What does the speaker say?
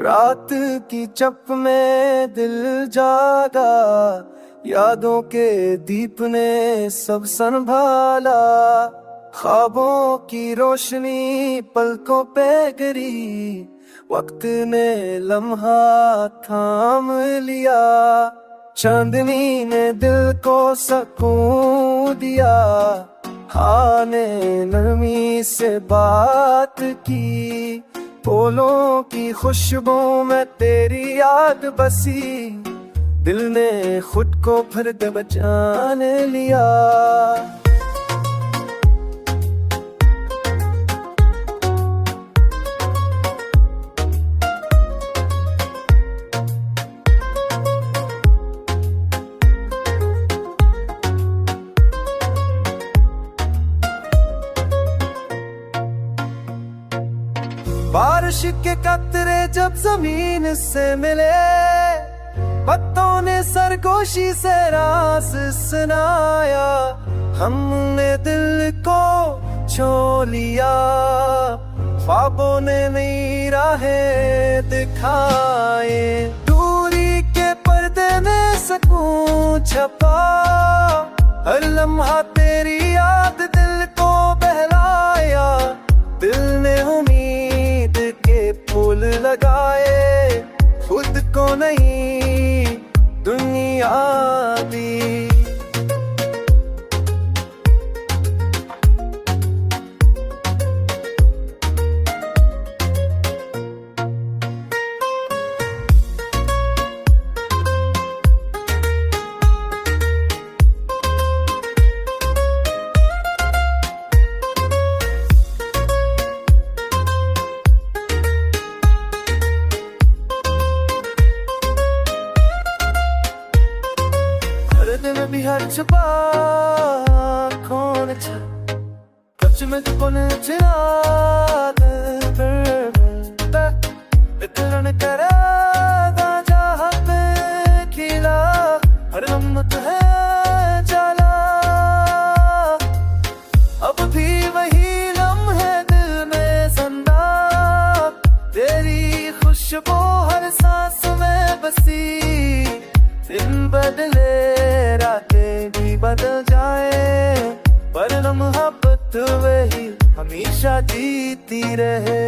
रात की चप में दिल जागा, यादों के दीप ने सब संभाला। ख्वाबों की रोशनी पलकों पे गिरी, वक्त ने लम्हा थाम लिया। चांदनी ने दिल को सुकून दिया, हाँ ने नरमी से बात की। फूलों की खुशबू में तेरी याद बसी, दिल ने खुद को फिर पहचान लिया। बारिश के कतरे जब जमीन से मिले, पत्तों ने सरगोशी से रास सुनाया। हमने दिल को छू लिया, ख्वाबों ने नई राहें दिखाए। दूरी के पर्दे में सुकून छपा, हर लम्हा तेरी याद दिल को बहलाया। दिल ने उम्मीद के फूल लगाए, खुद को नहीं दुनिया दी। बिहार छुपा कौन छ कच्चे में तो कौन चिरा वितरण करा जहाँ पे खिला। हर लम्हा है जाला, अब भी वही लम्हे दिल में जिंदा। तेरी खुशबू हर सांस में बसी, दिन बदले रातें भी बदल जाए, पर मोहब्बत वही हमेशा जीती रहे।